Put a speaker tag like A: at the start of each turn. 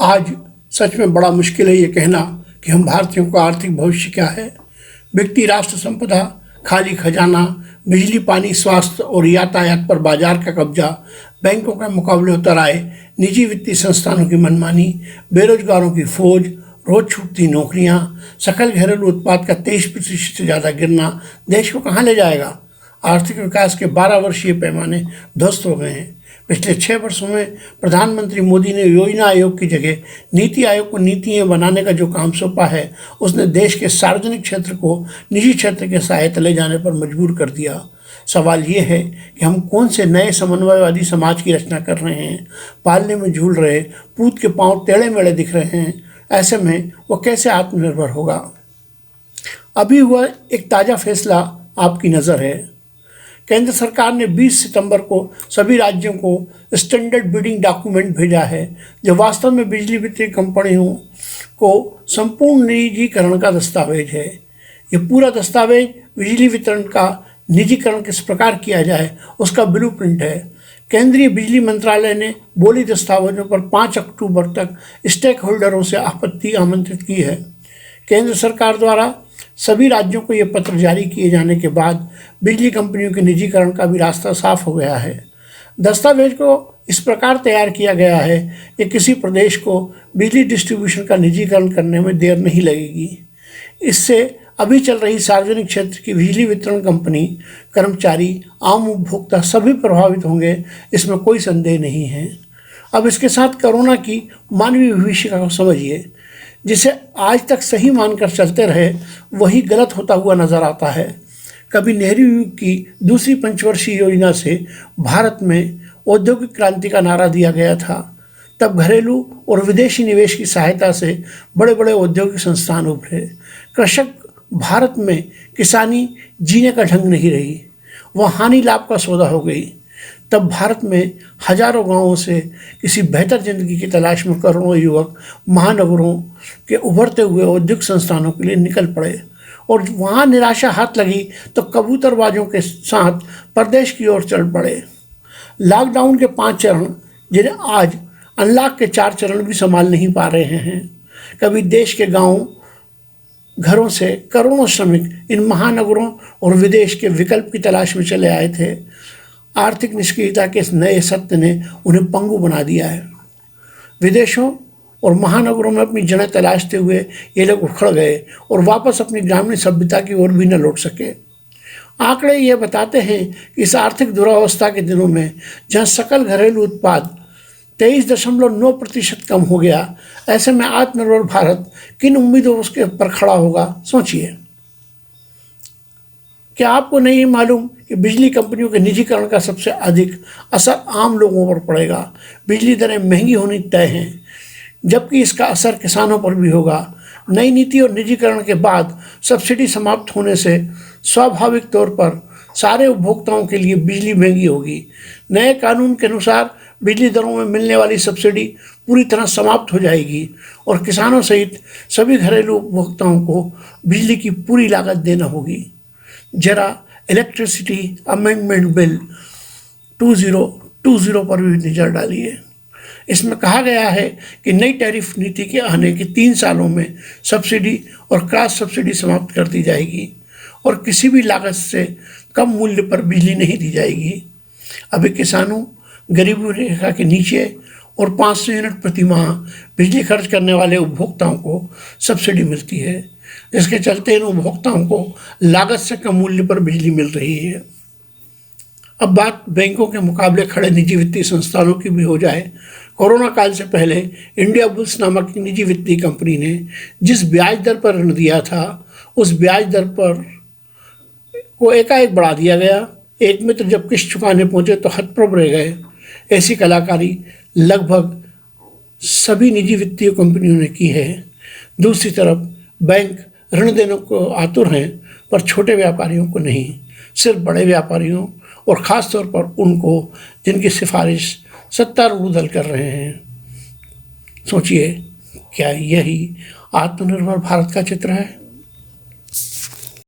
A: आज सच में बड़ा मुश्किल है ये कहना कि हम भारतीयों का आर्थिक भविष्य क्या है। बिकती राष्ट्र संपदा, खाली खजाना, बिजली, पानी, स्वास्थ्य और यातायात पर बाजार का कब्जा, बैंकों के मुकाबले उतर आए निजी वित्तीय संस्थानों की मनमानी, बेरोजगारों की फौज, रोज छूटती नौकरियां, सकल घरेलू उत्पाद का 23% से ज़्यादा गिरना देश को कहाँ ले जाएगा। आर्थिक विकास के 12 वर्षीय पैमाने ध्वस्त हो गए हैं। पिछले 6 वर्षों में प्रधानमंत्री मोदी ने योजना आयोग की जगह नीति आयोग को नीतियाँ बनाने का जो काम सौंपा है, उसने देश के सार्वजनिक क्षेत्र को निजी क्षेत्र के साए तले जाने पर मजबूर कर दिया। सवाल ये है कि हम कौन से नए समन्वयवादी समाज की रचना कर रहे हैं। पालने में झूल रहे पूत के पांव टेढ़े मेढ़े दिख रहे हैं। ऐसे में वो कैसे आत्मनिर्भर होगा। अभी हुआ एक ताज़ा फैसला आपकी नज़र है। केंद्र सरकार ने 20 सितंबर को सभी राज्यों को स्टैंडर्ड बिडिंग डॉक्यूमेंट भेजा है, जो वास्तव में बिजली वितरण कंपनियों को संपूर्ण निजीकरण का दस्तावेज है। ये पूरा दस्तावेज बिजली वितरण का निजीकरण किस प्रकार किया जाए उसका ब्लूप्रिंट है। केंद्रीय बिजली मंत्रालय ने बोली दस्तावेजों पर 5 अक्टूबर तक स्टेक होल्डरों से आपत्ति आमंत्रित की है। केंद्र सरकार द्वारा सभी राज्यों को ये पत्र जारी किए जाने के बाद बिजली कंपनियों के निजीकरण का भी रास्ता साफ हो गया है। दस्तावेज को इस प्रकार तैयार किया गया है कि किसी प्रदेश को बिजली डिस्ट्रीब्यूशन का निजीकरण करने में देर नहीं लगेगी। इससे अभी चल रही सार्वजनिक क्षेत्र की बिजली वितरण कंपनी, कर्मचारी, आम उपभोक्ता सभी प्रभावित होंगे, इसमें कोई संदेह नहीं है। अब इसके साथ कोरोना की मानवीय भविष्य को समझिए। जिसे आज तक सही मानकर चलते रहे वही गलत होता हुआ नजर आता है। कभी नेहरू युग की दूसरी पंचवर्षीय योजना से भारत में औद्योगिक क्रांति का नारा दिया गया था। तब घरेलू और विदेशी निवेश की सहायता से बड़े बड़े औद्योगिक संस्थान उभरे। कृषक भारत में किसानी जीने का ढंग नहीं रही, वह हानि लाभ का सौदा हो गई। तब भारत में हजारों गांवों से किसी बेहतर जिंदगी की तलाश में करोड़ों युवक महानगरों के उभरते हुए औद्योगिक संस्थानों के लिए निकल पड़े और वहां निराशा हाथ लगी तो कबूतरबाजों के साथ परदेश की ओर चल पड़े। लॉकडाउन के 5 चरण, जिन्हें आज अनलॉक के 4 चरण भी संभाल नहीं पा रहे हैं। कभी देश के गाँव घरों से करोड़ों श्रमिक इन महानगरों और विदेश के विकल्प की तलाश में चले आए थे। आर्थिक निष्क्रियता के इस नए सत्य ने उन्हें पंगु बना दिया है। विदेशों और महानगरों में अपनी जड़ें तलाशते हुए ये लोग उखड़ गए और वापस अपनी ग्रामीण सभ्यता की ओर भी न लौट सके। आंकड़े ये बताते हैं कि इस आर्थिक दुरावस्था के दिनों में जहां सकल घरेलू उत्पाद 23.9% कम हो गया, ऐसे में आत्मनिर्भर भारत किन उम्मीदों उसके पर खड़ा होगा, सोचिए। क्या आपको नहीं मालूम कि बिजली कंपनियों के निजीकरण का सबसे अधिक असर आम लोगों पर पड़ेगा। बिजली दरें महंगी होनी तय हैं, जबकि इसका असर किसानों पर भी होगा। नई नीति और निजीकरण के बाद सब्सिडी समाप्त होने से स्वाभाविक तौर पर सारे उपभोक्ताओं के लिए बिजली महंगी होगी। नए कानून के अनुसार बिजली दरों में मिलने वाली सब्सिडी पूरी तरह समाप्त हो जाएगी और किसानों सहित सभी घरेलू उपभोक्ताओं को बिजली की पूरी लागत देना होगी। जरा इलेक्ट्रिसिटी अमेंडमेंट बिल 2020 पर भी नज़र डालिए। इसमें कहा गया है कि नई टैरिफ नीति के आने के 3 सालों में सब्सिडी और क्रॉस सब्सिडी समाप्त कर दी जाएगी और किसी भी लागत से कम मूल्य पर बिजली नहीं दी जाएगी। अभी किसानों, गरीबी रेखा के नीचे और 500 यूनिट प्रति माह बिजली खर्च करने वाले उपभोक्ताओं को सब्सिडी मिलती है, जिसके चलते इन उपभोक्ताओं को लागत से कम मूल्य पर बिजली मिल रही है। अब बात बैंकों के मुकाबले खड़े निजी वित्तीय संस्थानों की भी हो जाए। कोरोना काल से पहले इंडिया बुल्स नामक एक निजी वित्तीय कंपनी ने जिस ब्याज दर पर ऋण दिया था, उस ब्याज दर पर को एकाएक बढ़ा दिया गया। एक मित्र जब किस्त चुकाने पहुंचे तो हतप्रभ रह गए। ऐसी कलाकारी लगभग सभी निजी वित्तीय कंपनियों ने की है। दूसरी तरफ बैंक ऋण देने को आतुर हैं, पर छोटे व्यापारियों को नहीं, सिर्फ बड़े व्यापारियों और ख़ास तौर पर उनको जिनकी सिफारिश सत्तारूढ़ दल कर रहे हैं। सोचिए, क्या यही आत्मनिर्भर भारत का चित्र है।